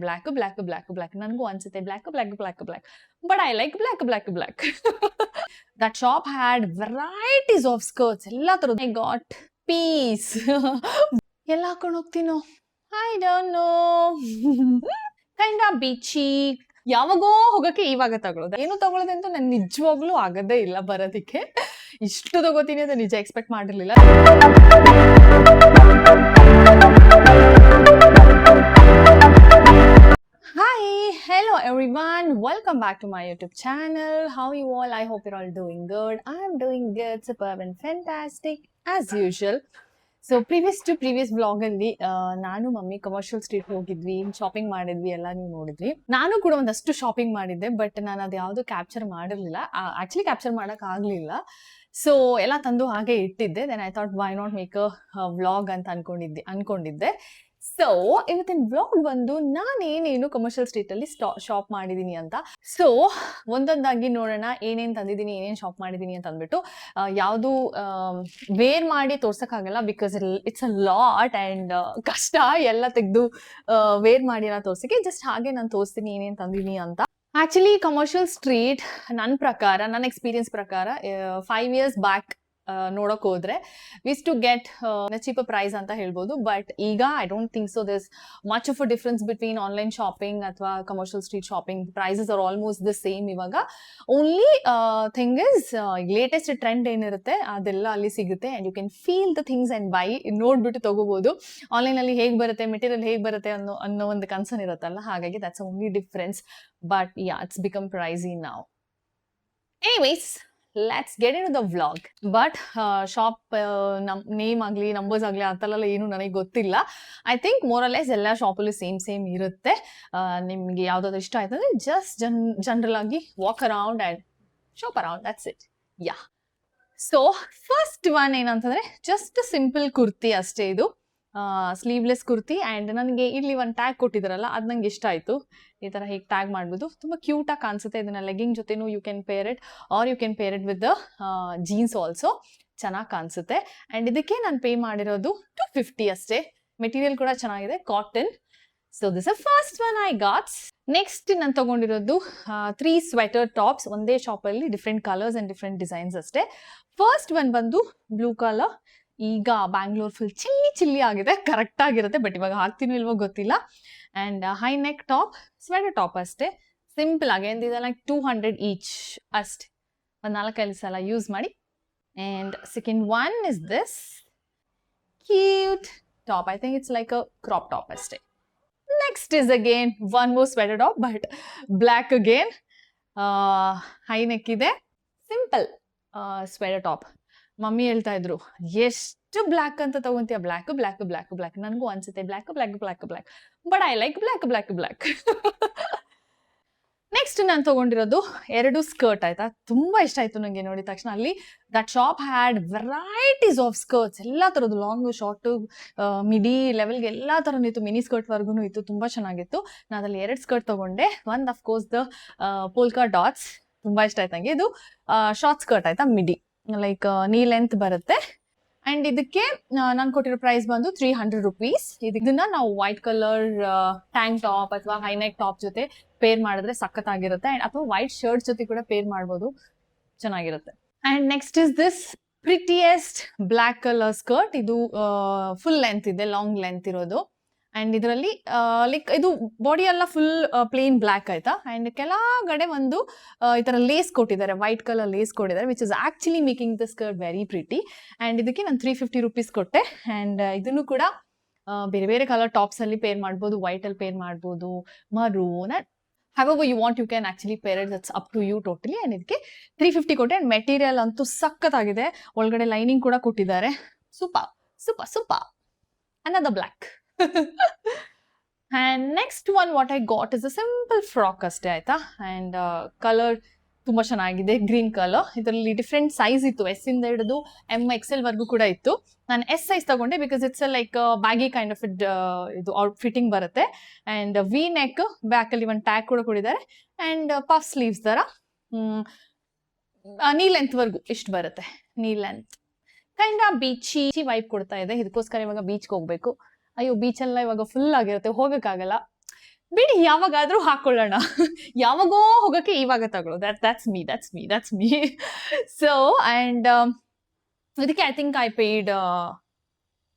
black. ನನಗೂ ಅನ್ಸುತ್ತೆ black. But I like black. That shop had varieties of skirts. ಎಲ್ಲ ತರದ್ದು. I got peace. ಎಲ್ಲ ಹಾಕೊಂಡು ಹೋಗ್ತೀನೋ? I don't know. Kind of beachy. ಯಾವಾಗೋ ಹೋಗಕ್ಕೆ ಇವಾಗ ತಗೊಳ್ಳೋದು. ಏನು ತಗೊಳ್ಳೋದು ಅಂತ ನಾನು ನಿಜವಾಗ್ಲೂ ಆಗದೇ ಇಲ್ಲ ಬರೋದಕ್ಕೆ. ಇಷ್ಟು ತಗೋತೀನಿ ಅಂತ ನಿಜ expect ಮಾಡಿರ್ಲಿಲ್ಲ. Hi, hello everyone. Welcome back to my YouTube channel. How are you all? I hope you're all doing good. I'm doing good, superb and fantastic as usual. So previous vlog ಅಲ್ಲಿ ನಾನು mummy commercial street ಹೋಗಿದ್ವಿ, shopping ಮಾಡಿದ್ವಿ, ಎಲ್ಲ ನೀವು ನೋಡಿದ್ವಿ. ನಾನು ಕೂಡ ಒಂದಷ್ಟು ಶಾಪಿಂಗ್ ಮಾಡಿದ್ದೆ, ಬಟ್ ನಾನು ಅದು ಯಾವುದು ಕ್ಯಾಪ್ಚರ್ ಮಾಡಿರ್ಲಿಲ್ಲ. ಆಕ್ಚುಲಿ ಕ್ಯಾಪ್ಚರ್ ಮಾಡಕ್ ಆಗ್ಲಿಲ್ಲ. ಸೊ ಎಲ್ಲ ತಂದು ಹಾಗೆ ಇಟ್ಟಿದ್ದೆ. Then I thought why not make a vlog ಅಂತ ಅನ್ಕೊಂಡಿದ್ದೆ. ಸೊ ಇವತ್ತಿನ ವ್ಲಾಗ್ ಬಂದು ನಾನು ಏನೇನು ಕಮರ್ಷಿಯಲ್ ಸ್ಟ್ರೀಟ್ ಅಲ್ಲಿ ಶಾಪ್ ಮಾಡಿದೀನಿ ಅಂತ. ಸೊ ಒಂದೊಂದಾಗಿ ನೋಡೋಣ ಏನೇನ್ ತಂದಿದ್ದೀನಿ, ಏನೇನ್ ಶಾಪ್ ಮಾಡಿದೀನಿ ಅಂತ ಅಂದ್ಬಿಟ್ಟು. ಯಾವುದು ವೇರ್ ಮಾಡಿ ತೋರ್ಸಕ್ಕಾಗಲ್ಲ, because it's a lot and ಕಷ್ಟ ಎಲ್ಲ ತೆಗೆದು ವೇರ್ ಮಾಡಿ ತೋರ್ಸಕ್ಕೆ. ಜಸ್ಟ್ ಹಾಗೆ ನಾನು ತೋರಿಸ್ತೀನಿ ಏನೇನ್ ತಂದಿದ್ದೀನಿ ಅಂತ. ಆಕ್ಚುಲಿ ಕಮರ್ಷಿಯಲ್ ಸ್ಟ್ರೀಟ್ ನನ್ನ ಎಕ್ಸ್ಪೀರಿಯನ್ಸ್ ಪ್ರಕಾರ 5 years ಬ್ಯಾಕ್ ನೋಡಕ್ ಹೋದ್ರೆ was to get cheaper price ಅಂತ ಹೇಳ್ಬೋದು. ಬಟ್ ಈಗ I don't think so this much of a difference between online shopping ಅಥವಾ Commercial Street shopping. Prices are almost the same ಇವಾಗ. Only thing is latest trend ಏನಿರುತ್ತೆ ಅದೆಲ್ಲ ಅಲ್ಲಿ ಸಿಗುತ್ತೆ and you can feel the things and buy, ನೋಡ್ಬಿಟ್ಟು ತಗೋಬಹುದು. Online ಅಲ್ಲಿ ಹೇಗ್ ಬರುತ್ತೆ, ಮೆಟೀರಿಯಲ್ ಹೇಗ್ ಬರುತ್ತೆ ಅನ್ನೋ ಒಂದು ಕನ್ಸರ್ನ್ ಇರುತ್ತಲ್ಲ, ಹಾಗಾಗಿ that's only difference. But yeah, it's become pricey now. Anyways, let's get into the vlog. But shop name ಆಗಲಿ ನಂಬರ್ಸ್ ಆಗಲಿ ಆ ಥರ ಎಲ್ಲ ಏನು ನನಗೆ ಗೊತ್ತಿಲ್ಲ. I think more or less ಎಲ್ಲ ಶಾಪಲ್ಲೂ ಸೇಮ್ ಇರುತ್ತೆ. ನಿಮಗೆ ಯಾವುದಾದ್ರು ಇಷ್ಟ ಆಯ್ತು ಅಂದರೆ ಜಸ್ಟ್ ಜನರಲ್ ಆಗಿ walk around and shop around, that's it. Yeah. So first one ಏನಂತಂದರೆ ಜಸ್ಟ್ ಸಿಂಪಲ್ ಕುರ್ತಿ ಅಷ್ಟೇ. ಇದು ಸ್ಲೀವ್ಲೆಸ್ ಕುರ್ತಿ. ಆ್ಯಂಡ್ ನನಗೆ ಇಲ್ಲಿ ಒಂದು ಟ್ಯಾಗ್ ಕೊಟ್ಟಿದ್ದಾರಲ್ಲ, ಅದು ನಂಗೆ ಇಷ್ಟ ಆಯಿತು. ಈ ಥರ ಹೇಗೆ ಟ್ಯಾಗ್ ಮಾಡ್ಬೋದು, ತುಂಬ ಕ್ಯೂಟಾಗಿ ಕಾಣಿಸುತ್ತೆ. ಇದನ್ನ ಲೆಗ್ಗಿಂಗ್ ಜೊತೆನೂ you can pair it, or you can pair it with the jeans also. ಚೆನ್ನಾಗಿ ಕಾಣಿಸುತ್ತೆ. ಆ್ಯಂಡ್ ಇದಕ್ಕೆ ನಾನು ಪೇ ಮಾಡಿರೋದು $250 ಅಷ್ಟೇ. ಮೆಟೀರಿಯಲ್ ಕೂಡ ಚೆನ್ನಾಗಿದೆ, cotton. So this a first one I got. Next ನಾನು ತಗೊಂಡಿರೋದು 3 ಸ್ವೆಟರ್ ಟಾಪ್ಸ್ ಒಂದೇ ಶಾಪಲ್ಲಿ, different colours and different designs ಅಷ್ಟೇ. ಫಸ್ಟ್ ಒನ್ ಬಂದು ಬ್ಲೂ ಕಲರ್. ಈಗ ಬ್ಯಾಂಗ್ಳೂರ್ ಫುಲ್ ಚಿಲ್ಲಿ ಆಗಿದೆ, ಕರೆಕ್ಟ್ ಆಗಿರುತ್ತೆ. ಬಟ್ ಇವಾಗ ಹಾಕ್ತೀನೋ ಇಲ್ವೋ ಗೊತ್ತಿಲ್ಲ. And high neck top, sweater top ಅಷ್ಟೇ, ಸಿಂಪಲ್ ಆಗಿ. ಇದೆಲ್ಲ 200 ಈಚ್ ಅಷ್ಟೇ. ಒಂದು 4-5 ಸಲ ಯೂಸ್ ಮಾಡಿ. And second one is this cute top. I think it's like a crop top ಅಷ್ಟೇ. Next is again one more sweater top, but black again. High neck ಇದೆ, simple sweater top. Mummy ಹೇಳ್ತಾ ಇದ್ರು, ಎಷ್ಟು black ಅಂತ ತಗೊಂತೀಯ, black. ನನಗೂ ಅನ್ಸುತ್ತೆ black. But I like black. Next ನಾನು ತಗೊಂಡಿರೋದು 2 ಸ್ಕರ್ಟ್ ಆಯ್ತಾ. ತುಂಬಾ ಇಷ್ಟ ಆಯ್ತು ನನಗೆ ನೋಡಿದ ತಕ್ಷಣ. ಅಲ್ಲಿ that shop had varieties of skirts, ಎಲ್ಲ ತರದ್ದು, ಲಾಂಗ್, ಶಾರ್ಟ್, ಮಿಡಿ ಲೆವೆಲ್ಗೆ ಎಲ್ಲ ತರನೂ ಇತ್ತು. ಮಿನಿ ಸ್ಕರ್ಟ್ ವರ್ಗು ಇತ್ತು. ತುಂಬಾ ಚೆನ್ನಾಗಿತ್ತು. ನಾನು ಅದ್ರಲ್ಲಿ 2 ಸ್ಕರ್ಟ್ ತಗೊಂಡೆ. ಒಂದು of course the polka dots, ತುಂಬಾ ಇಷ್ಟ ಆಯ್ತು ನಂಗೆ. ಇದು ಶಾರ್ಟ್ ಸ್ಕರ್ಟ್ ಆಯ್ತಾ, ಮಿಡಿ ಲೈಕ್ ನೀ ಲೆಂತ್ ಬರುತ್ತೆ. ಅಂಡ್ ಇದಕ್ಕೆ ನಾನು ಕೊಟ್ಟಿರೋ ಪ್ರೈಸ್ ಬಂದು $300. ಇದನ್ನ ನಾವು ವೈಟ್ ಕಲರ್ ಟ್ಯಾಂಕ್ ಟಾಪ್ ಅಥವಾ ಹೈನೆಕ್ ಟಾಪ್ ಜೊತೆ ಪೇರ್ ಮಾಡಿದ್ರೆ ಸಖತ್ತಾಗಿರುತ್ತೆ. ಅಂಡ್ ಅಥವಾ ವೈಟ್ ಶರ್ಟ್ ಜೊತೆ ಕೂಡ ಪೇರ್ ಮಾಡ್ಬೋದು, ಚೆನ್ನಾಗಿರುತ್ತೆ. And next is this prettiest black colour skirt. ಇದು ಫುಲ್ ಲೆಂತ್ ಇದೆ, ಲಾಂಗ್ ಲೆಂತ್ ಇರೋದು. ಅಂಡ್ ಇದರಲ್ಲಿ ಲೈಕ್ ಇದು ಬಾಡಿ ಎಲ್ಲ ಫುಲ್ ಪ್ಲೇನ್ ಬ್ಲ್ಯಾಕ್ ಆಯ್ತಾ. ಅಂಡ್ ಕೆಳಗಡೆ ಒಂದು ಈ ತರ ಲೇಸ್ ಕೊಟ್ಟಿದ್ದಾರೆ, ವೈಟ್ ಕಲರ್ ಲೇಸ್ ಕೊಟ್ಟಿದ್ದಾರೆ, which is actually making the skirt very pretty. And ಇದಕ್ಕೆ ನಾನು $350 ಕೊಟ್ಟೆ. ಅಂಡ್ ಇದನ್ನು ಕೂಡ ಬೇರೆ ಬೇರೆ ಕಲರ್ ಟಾಪ್ಸ್ ಅಲ್ಲಿ ಪೇರ್ ಮಾಡ್ಬೋದು, ವೈಟ್ ಅಲ್ಲಿ ಪೇರ್ ಮಾಡ್ಬೋದು, maroon. however you want, you can actually pair it, that's up to you totally. And ಇದಕ್ಕೆ $350 ಕೊಟ್ಟೆ. ಅಂಡ್ ಮೆಟೀರಿಯಲ್ ಅಂತೂ ಸಖತ್ತಾಗಿದೆ. ಒಳಗಡೆ ಲೈನಿಂಗ್ ಕೂಡ ಕೊಟ್ಟಿದ್ದಾರೆ. Super. another black. And next one what I got is a simple frock ಅಷ್ಟೇ ಆಯ್ತಾ. And colour ತುಂಬಾ ಚೆನ್ನಾಗಿದೆ, ಗ್ರೀನ್ ಕಲರ್. ಇದರಲ್ಲಿ ಡಿಫ್ರೆಂಟ್ ಸೈಜ್ ಇತ್ತು, S ಇಂದ ಹಿಡಿದು MXL ವರ್ಗೂ ಕೂಡ ಇತ್ತು. ನಾನು S ಸೈಜ್ ತಗೊಂಡೆ, because it's like baggy kind of ಇದು ಫಿಟ್ಟಿಂಗ್ ಬರುತ್ತೆ. ಅಂಡ್ ವಿ ನೆಕ್, ಬ್ಯಾಕ್ ಅಲ್ಲಿ ಒಂದು ಟ್ಯಾಗ್ ಕೂಡ ಕೊಟ್ಟಿದ್ದಾರೆ. ಅಂಡ್ ಪಫ್ ಸ್ಲೀವ್ಸ್ ತರ ನೀ ಲೆಂತ್ ವರ್ಗೂ ಇಷ್ಟು ಬರುತ್ತೆ. Knee length kind of beachy vibe ಕೊಡ್ತಾ ಇದೆ. ಇದಕ್ಕೋಸ್ಕರ ಇವಾಗ ಬೀಚ್ಗೆ ಹೋಗ್ಬೇಕು. ಅಯ್ಯೋ, ಬೀಚ್ ಎಲ್ಲ ಇವಾಗ ಫುಲ್ ಆಗಿರುತ್ತೆ, ಹೋಗಕ್ಕಾಗಲ್ಲ. ಬಿಡಿ ಯಾವಾಗಾದ್ರೂ ಹಾಕೊಳ್ಳೋಣ. ಯಾವಾಗೋ ಹೋಗಕ್ಕೆ ಇವಾಗ ತಗೊಳ್ಳೋ. that's me. ಸೊ ಅಂಡ್ ಇದಕ್ಕೆ ಐ ಥಿಂಕ್ ಐ ಪೇಯ್ಡ್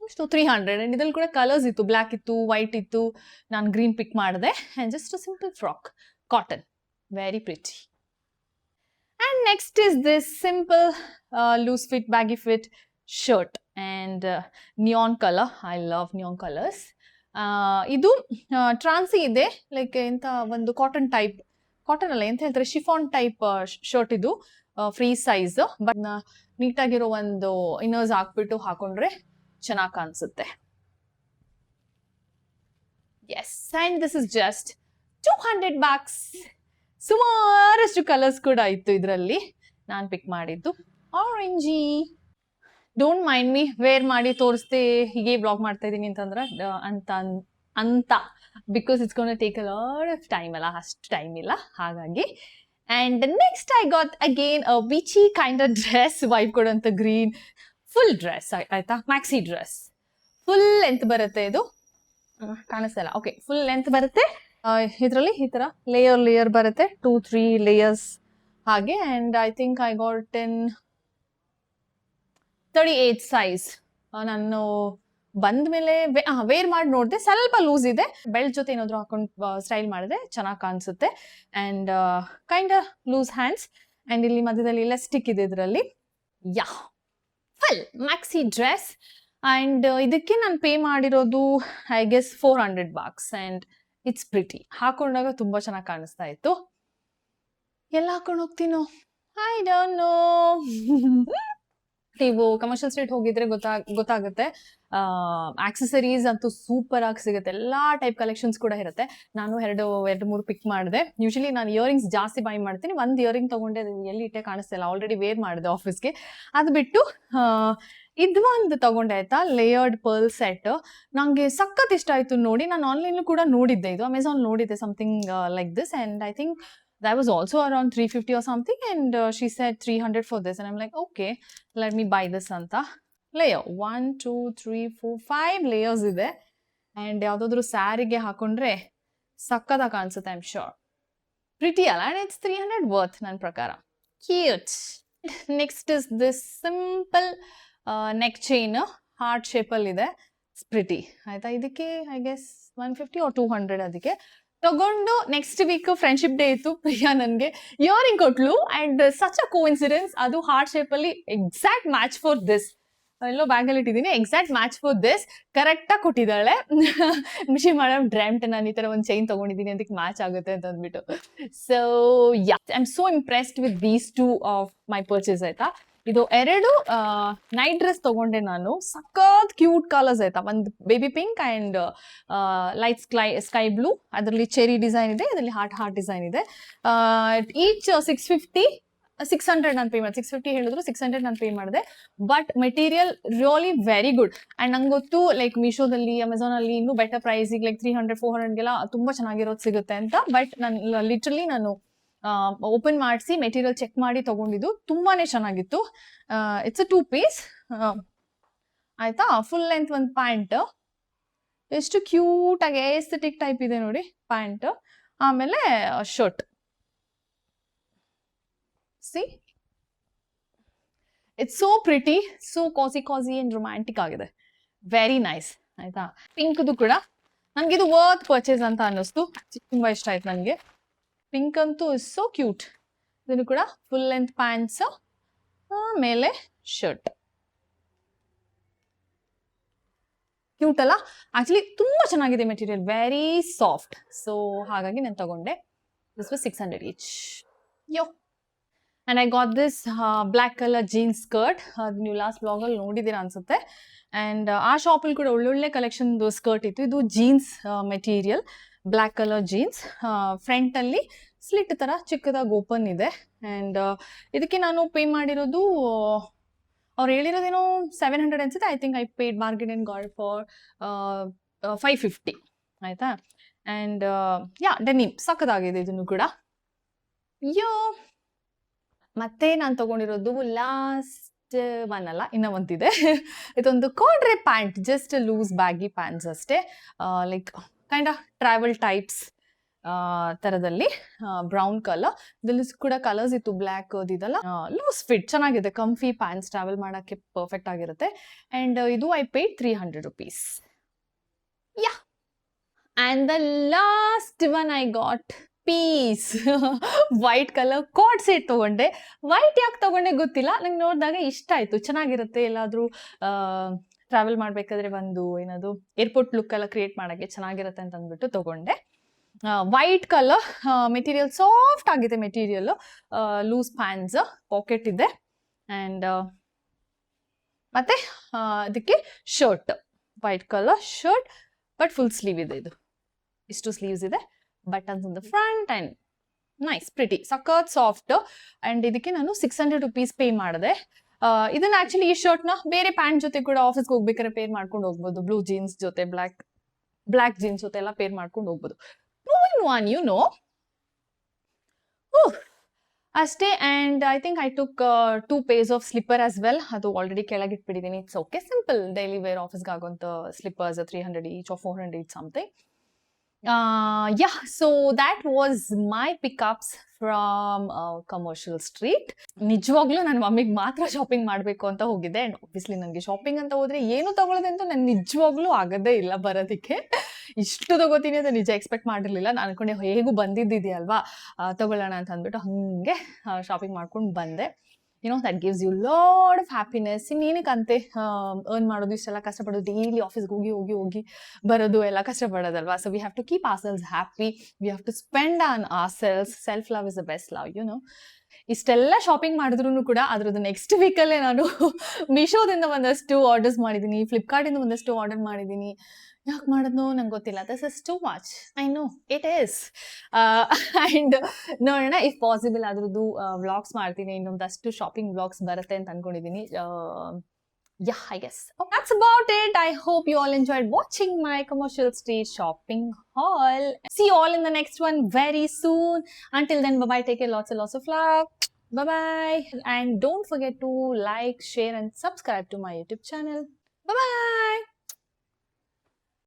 ಎಷ್ಟು 300 ಅಂಡ್ ಇದ್ರಲ್ಲಿ ಕೂಡ ಕಲರ್ಸ್ ಇತ್ತು, ಬ್ಲ್ಯಾಕ್ ಇತ್ತು, ವೈಟ್ ಇತ್ತು. ನಾನು ಗ್ರೀನ್ ಪಿಕ್ ಮಾಡಿದೆ and just simple frock, cotton, very pretty. And next is this simple loose fit, baggy fit shirt and neon color. I love neon colors. ಇದು ಟ್ರಾನ್ಸಿ ಇದೆ, ಲೈಕ್ ಎಂತ ಒಂದು ಕಾಟನ್ ಟೈಪ್, ಕಾಟನ್ ಅಲ್ಲ ಎಂತ ಹೇಳ್ತಾರೆ, ಶಿಫಾನ್ ಟೈಪ್ ಶರ್ಟ್ ಇದು, free size. But ನೀಟಾಗಿರೋ ಒಂದು ಇನ್ನರ್ಸ್ ಹಾಕ್ಬಿಟ್ಟು ಹಾಕೊಂಡ್ರೆ ಚೆನ್ನಾಗಿ ಕಾಣಿಸುತ್ತೆ. Yes, and this is just 200 bucks. ಸುಮಾರಷ್ಟು ಕಲರ್ಸ್ ಕೂಡ ಇತ್ತು ಇದರಲ್ಲಿ. ನಾನು ಪಿಕ್ ಮಾಡಿದ್ದು orangey. Don't mind me, wear ಮಾಡಿ ತೋರಿಸ್ದೆ ಹೀಗೆ ಬ್ಲಾಗ್ ಮಾಡ್ತಾ ಇದ್ದೀನಿ ಅಂತಂದ್ರೆ ಅಂತ because it's gonna take a lot of time ಅಲ್ಲ, ಅಷ್ಟು ಟೈಮ್ ಇಲ್ಲ ಹಾಗಾಗಿ. And next I got again a witchy kind of dress, white ಕೊಡೋಂಥ green full dress ಆಯ್ತಾ, ಮ್ಯಾಕ್ಸಿ ಡ್ರೆಸ್, ಫುಲ್ ಲೆಂತ್ ಬರುತ್ತೆ ಇದು, ಕಾಣಿಸ್ತಲ್ಲ, ಓಕೆ, ಫುಲ್ ಲೆಂತ್ ಬರುತ್ತೆ. ಇದರಲ್ಲಿ ಈ ತರ ಲೇಯರ್ ಬರುತ್ತೆ, 2-3 ಲೇಯರ್ಸ್ ಹಾಗೆ. And I think I got in 38 size. ನಾನು ಬಂದ ಮೇಲೆ ವೇರ್ ಮಾಡಿ ನೋಡಿದೆ, ಸ್ವಲ್ಪ ಲೂಸ್ ಇದೆ, ಬೆಲ್ಟ್ ಜೊತೆ ಏನಾದ್ರು ಹಾಕೊಂಡು ಸ್ಟೈಲ್ ಮಾಡಿದ್ರೆ ಚೆನ್ನಾಗಿ ಕಾಣಿಸುತ್ತೆ. And kind of loose hands and ಇಲ್ಲಿ ಮಧ್ಯದಲ್ಲಿ ಎಲಾಸ್ಟಿಕ್ ಇದೆ ಇದರಲ್ಲಿ. Yeah, full maxi dress. And ಇದಕ್ಕೆ ನಾನು ಪೇ ಮಾಡಿರೋದು I guess 400 bucks and it's pretty. ಹಾಕೊಂಡಾಗ ತುಂಬಾ ಚೆನ್ನಾಗಿ ಕಾಣಿಸ್ತಾ ಇತ್ತು. ಎಲ್ಲ ಹಾಕೊಂಡು ಹೋಗ್ತೀನೋ ಐ ಡೋಂಟ್ ನೋ. ನೀವು ಕಮರ್ಷಿಯಲ್ ಸ್ಟ್ರೀಟ್ ಹೋಗಿದ್ರೆ ಗೊತ್ತಾಗುತ್ತೆ. ಆಕ್ಸೆಸರೀಸ್ ಅಂತೂ ಸೂಪರ್ ಆಗಿ ಸಿಗುತ್ತೆ, ಎಲ್ಲಾ ಟೈಪ್ ಕಲೆಕ್ಷನ್ಸ್ ಕೂಡ ಇರುತ್ತೆ. ನಾನು 2-3 ಪಿಕ್ ಮಾಡಿದೆ. ಯೂಶಲಿ ನಾನು ಇಯರಿಂಗ್ಸ್ ಜಾಸ್ತಿ ಬೈ ಮಾಡ್ತೀನಿ. ಒಂದು ಇಯರಿಂಗ್ ತಗೊಂಡೆ, ಎಲ್ಲಿ ಇಟ್ಟೆ ಕಾಣಿಸ್ತಿಲ್ಲ, ಆಲ್ರೆಡಿ ವೇರ್ ಮಾಡಿದೆ ಆಫೀಸ್ಗೆ. ಅದು ಬಿಟ್ಟು ಇದು ಒಂದು ತಗೊಂಡೆ ಆಯ್ತಾ, ಲೇಯರ್ಡ್ ಪರ್ಲ್ ಸೆಟ್. ನಂಗೆ ಸಖತ್ ಇಷ್ಟ ಆಯ್ತು ನೋಡಿ. ನಾನು ಆನ್ಲೈನ್ ಕೂಡ ನೋಡಿದ್ದೆ, ಇದು ಅಮೆಝಾನ್ ನೋಡಿದ್ದೆ, something like this. And I think that was also around 350 or something, and she said 300 for this, and I'm like, okay, let me buy this anta. Layer 1 2 3 4 5 layers ide, and yavadadru saree ge hakondre sakkada kaansutte, I'm sure. Pretty alla, and it's 300 worth nan prakara. Cute. Next is this simple neck chain, heart shape alli ide. It's pretty aita. Idikke I guess 150 or 200 adike ತಗೊಂಡು next week friendship day ಇತ್ತು. ಪ್ರಿಯಾ ನನಗೆ earring ಕೊಟ್ಲು and such a coincidence, ಅದು heart shape ಅಲ್ಲಿ exact match for this. ಎಲ್ಲೋ ಬ್ಯಾಗಲ್ಲಿ ಇಟ್ಟಿದ್ದೀನಿ, exact match for this correct ಆಗಿ ಕೊಟ್ಟಿದ್ದಾಳೆ. ಖುಷಿ ಮೇಡಮ್ ಡ್ರಾಮ್ಟ್ ನಾನು ಈ ತರ ಒಂದು ಚೈನ್ ತಗೊಂಡಿದ್ದೀನಿ, ಅದಕ್ಕೆ ಮ್ಯಾಚ್ ಆಗುತ್ತೆ ಅಂತ ಅಂದ್ಬಿಟ್ಟು. So yeah, I am so impressed with these 2 of my purchase ಆಯ್ತಾ. ಇದು 2 ನೈಟ್ ಡ್ರೆಸ್ ತಗೊಂಡೆ ನಾನು, ಸಖತ್ ಕ್ಯೂಟ್ ಕಲರ್ಸ್ ಆಯ್ತಾ. ಒಂದು baby pink and light sky blue, ಅದರಲ್ಲಿ ಚೆರಿ ಡಿಸೈನ್ ಇದೆ, ಅದರಲ್ಲಿ ಹಾರ್ಟ್ ಡಿಸೈನ್ ಇದೆ. ಈಚ್ 600 ನಾನು ಪೇ ಮಾಡಿದೆ. 650 ಹೇಳಿದ್ರು, 600 ನಾನು ಪೇ ಮಾಡಿದೆ. But material really very good. And ನಂಗೆ ಗೊತ್ತು ಲೈಕ್ ಮೀಶೋದಲ್ಲಿ, ಅಮೆಝಾನ್ ಅಲ್ಲಿ ಇನ್ನೂ ಬೆಟರ್ ಪ್ರೈಸಿಗೆ ಲೈಕ್ 300-400ಗೆಲ್ಲ ತುಂಬಾ ಚೆನ್ನಾಗಿರೋದು ಸಿಗುತ್ತೆ ಅಂತ. ಬಟ್ ನಾನು ಲಿಟ್ರಲಿ ಓಪನ್ ಮಾಡಿಸಿ ಮೆಟೀರಿಯಲ್ ಚೆಕ್ ಮಾಡಿ ತಗೊಂಡಿದ್ದು, ತುಂಬಾನೇ ಚೆನ್ನಾಗಿತ್ತು. ಇಟ್ಸ್ ಅ 2 ಪೀಸ್ ಆಯ್ತಾ. ಫುಲ್ ಲೆಂತ್ ಒಂದು ಪ್ಯಾಂಟ್, ಎಷ್ಟು ಕ್ಯೂಟ್ ಆಗಿ ಎಸ್ಥೆಟಿಕ್ ಟೈಪ್ ಇದೆ ನೋಡಿ ಪ್ಯಾಂಟ್. ಆಮೇಲೆ shirt, see it's so pretty, so cosy and romantic ಆಗಿದೆ, ವೆರಿ ನೈಸ್ ಆಯ್ತಾ. ಪಿಂಕ್ದು ಕೂಡ ನನ್ಗೆ ಇದು ವರ್ತ್ ಪರ್ಚೇಸ್ ಅಂತ ಅನ್ನಿಸ್ತು, ತುಂಬಾ ಇಷ್ಟ ಆಯ್ತು ನನಗೆ. ಪಿಂಕ್ ಅಂತೂ ಇಸ್ ಸೋ ಕ್ಯೂಟ್. ಇದನ್ನು ಕೂಡ ಫುಲ್ ಲೆಂತ್ ಪ್ಯಾಂಟ್ಸ್, ಆಮೇಲೆ ಶರ್ಟ್. ಕ್ಯೂಟ್ ಅಲ್ಲ, ಆಕ್ಚುಲಿ ತುಂಬಾ ಚೆನ್ನಾಗಿದೆ ಮೆಟೀರಿಯಲ್, ವೆರಿ ಸಾಫ್ಟ್. ಸೊ ಹಾಗಾಗಿ ನಾನು ತಗೊಂಡೆ. This was 600 each. Yo, and I got this black colour jeans skirt. ಅದು ನೀವು ಲಾಸ್ಟ್ ಬ್ಲಾಗ್ ಅಲ್ಲಿ ನೋಡಿದ್ದೀರಾ ಅನ್ಸುತ್ತೆ. ಅಂಡ್ ಆ ಶಾಪಲ್ಲಿ ಕೂಡ ಒಳ್ಳೊಳ್ಳೆ ಕಲೆಕ್ಷನ್ ಸ್ಕರ್ಟ್ ಇತ್ತು. ಇದು jeans material, black colour jeans, front ಅಲ್ಲಿ ಸ್ಲಿಟ್ ತರ ಚಿಕ್ಕದಾಗಿ ಓಪನ್ ಇದೆ. ಅಂಡ್ ಇದಕ್ಕೆ ನಾನು ಪೇ ಮಾಡಿರೋದು, ಅವ್ರು ಹೇಳಿರೋದೇನೋ 700 ಅನ್ಸುತ್ತೆ. I think I paid bargain and got for 550 ಆಯ್ತಾ. ಅಂಡ್ ಯಾ, ಡೆನಿಮ್ ಸಕ್ಕದಾಗಿದೆ ಇದನ್ನು ಕೂಡ. ಯೋ, ಮತ್ತೆ ನಾನು ತಗೊಂಡಿರೋದು ಲಾಸ್ಟ್ ಒನ್ ಅಲ್ಲ, ಇನ್ನ ಒಂದಿದೆ. ಇದೊಂದು corduroy pant, just loose baggy pants ಅಷ್ಟೇ, like kind of travel types. ತರದಲ್ಲಿ ಬ್ರೌನ್ ಕಲರ್. ಇದ್ರಲ್ಲಿ ಕೂಡ ಕಲರ್ಸ್ ಇತ್ತು, ಬ್ಲ್ಯಾಕ್ ಇದೆಲ್ಲ. ಲೂಸ್ ಫಿಟ್ ಚೆನ್ನಾಗಿದೆ, ಕಂಫಿ ಪ್ಯಾಂಟ್ಸ್, ಟ್ರಾವೆಲ್ ಮಾಡಕ್ಕೆ ಪರ್ಫೆಕ್ಟ್ ಆಗಿರುತ್ತೆ. ಅಂಡ್ ಇದು I paid 300 rupees. Yeah, and the last one I got piece. White colour cord set ತಗೊಂಡೆ. ವೈಟ್ ಯಾಕೆ ತಗೊಂಡೆ ಗೊತ್ತಿಲ್ಲ, ನಂಗೆ ನೋಡಿದಾಗ ಇಷ್ಟ ಆಯ್ತು, ಚೆನ್ನಾಗಿರುತ್ತೆ ಎಲ್ಲಾದ್ರೂ ಟ್ರಾವೆಲ್ ಮಾಡ್ಬೇಕಾದ್ರೆ ಒಂದು ಏನದು ಏರ್ಪೋರ್ಟ್ ಲುಕ್ ಎಲ್ಲ ಕ್ರಿಯೇಟ್ ಮಾಡಕ್ಕೆ ಚೆನ್ನಾಗಿರುತ್ತೆ ಅಂತ ಅಂದ್ಬಿಟ್ಟು ತಗೊಂಡೆ. ವೈಟ್ ಕಲರ್ ಮೆಟೀರಿಯಲ್, ಸಾಫ್ಟ್ ಆಗಿದೆ ಮೆಟೀರಿಯಲ್, ಲೂಸ್ ಪ್ಯಾಂಟ್ಸ್, ಪಾಕೆಟ್ ಇದೆ. ಅಂಡ್ ಮತ್ತೆ ಅದಕ್ಕೆ shirt, white colour shirt, but full sleeve ಇದೆ. ಇದು ಇಷ್ಟು ಸ್ಲೀವ್ಸ್ ಇದೆ, buttons in the front and nice pretty, ಸಖತ್ ಸಾಫ್ಟ್. ಅಂಡ್ ಇದಕ್ಕೆ ನಾನು 600 rupees ಪೇ ಮಾಡಿದೆ. ಇದನ್ನ ಆಕ್ಚುಲಿ ಈ ಶರ್ಟ್ ನ ಬೇರೆ ಪ್ಯಾಂಟ್ ಜೊತೆ ಕೂಡ ಆಫೀಸ್ಗೆ ಹೋಗ್ಬೇಕಾದ್ರೆ ಪೇರ್ ಮಾಡ್ಕೊಂಡು ಹೋಗ್ಬೋದು. ಬ್ಲೂ ಜೀನ್ಸ್ ಜೊತೆ ಬ್ಲ್ಯಾಕ್ ಜೀನ್ಸ್ ಜೊತೆ ಎಲ್ಲ ಪೇರ್ ಮಾಡ್ಕೊಂಡು ಹೋಗ್ಬೋದು. 2 in 1, you know. ಅಷ್ಟೇ. And I think I took 2 pairs of slipper as well. ಅದು ಆಲ್ರೆಡಿ ಕೆಳಗಿಟ್ಬಿಟ್ಟಿದ್ದೀನಿ. It's okay, simple daily wear ಆಫೀಸ್ಗೆ ಆಗೋಂಥ slippers, 300 each or 400 each something. Yeah, so that was my pickups from Commercial Street. ನಿಜವಾಗ್ಲೂ ನನ್ನ ಮಮ್ಮಿಗೆ ಮಾತ್ರ shopping ಮಾಡಬೇಕು ಅಂತ ಹೋಗಿದ್ದೆ. ಅಂಡ್ ಆಬ್ವಿಯಸ್ಲಿ ನನಗೆ ಶಾಪಿಂಗ್ ಅಂತ ಹೋದ್ರೆ ಏನು ತಗೊಳ್ಳೋದೆ ಅಂತ ನಾನು ನಿಜವಾಗ್ಲೂ ಆಗೋದೇ ಇಲ್ಲ ಬರೋದಕ್ಕೆ. ಇಷ್ಟು ತಗೋತೀನಿ ಅಂತ ನಿಜ ಎಕ್ಸ್ಪೆಕ್ಟ್ ಮಾಡಿರ್ಲಿಲ್ಲ. ನಾನು ಅನ್ಕೊಂಡೆ ಹೇಗೂ ಬಂದಿದ್ದಿದೆಯಲ್ವಾ ತಗೊಳ್ಳೋಣ ಅಂತ ಅಂದ್ಬಿಟ್ಟು ಹಂಗೆ ಶಾಪಿಂಗ್ ಮಾಡ್ಕೊಂಡು ಬಂದೆ. that gives you lot of happiness. ಇನ್ನೇನಕ್ಕಂತೆ earn ಮಾಡೋದು, ಇಷ್ಟೆಲ್ಲ ಕಷ್ಟಪಡೋದು, ಡೈಲಿ ಆಫೀಸ್ಗೆ ಹೋಗಿ ಬರೋದು ಎಲ್ಲ ಕಷ್ಟಪಡೋದಲ್ವಾ. So we have to keep ourselves happy, we have to spend on ourselves. Self love is the best love, ಇಷ್ಟೆಲ್ಲ ಶಾಪಿಂಗ್ ಮಾಡಿದ್ರು ಕೂಡ ಅದ್ರದ್ದು ನೆಕ್ಸ್ಟ್ ವೀಕಲ್ಲೇ ನಾನು ಮೀಶೋದಿಂದ ಒಂದಷ್ಟು ಆರ್ಡರ್ಸ್ ಮಾಡಿದ್ದೀನಿ, ಫ್ಲಿಪ್ಕಾರ್ಟಿಂದ ಒಂದಷ್ಟು ಆರ್ಡರ್ ಮಾಡಿದ್ದೀನಿ. ಯಾಕೆ ಮಾಡೋದು ನಂಗೆ ಗೊತ್ತಿಲ್ಲ. This is too much, I know it is. And ನೋಡೋಣ, ಇಫ್ ಪಾಸಿಬಲ್ ಅದ್ರದ್ದು ವ್ಲಾಗ್ಸ್ ಮಾಡ್ತೀನಿ, ಇನ್ನೊಂದಷ್ಟು ಶಾಪಿಂಗ್ ವ್ಲಾಗ್ಸ್ ಬರುತ್ತೆ ಅಂತ ಅನ್ಕೊಂಡಿದ್ದೀನಿ. Yeah, I guess. That's about it. I hope you all enjoyed watching my Commercial Street shopping haul. See you all in the next one very soon. Until then, bye-bye. Take care. Lots and lots of love. Bye-bye. And don't forget to like, share and subscribe to my YouTube channel. Bye-bye.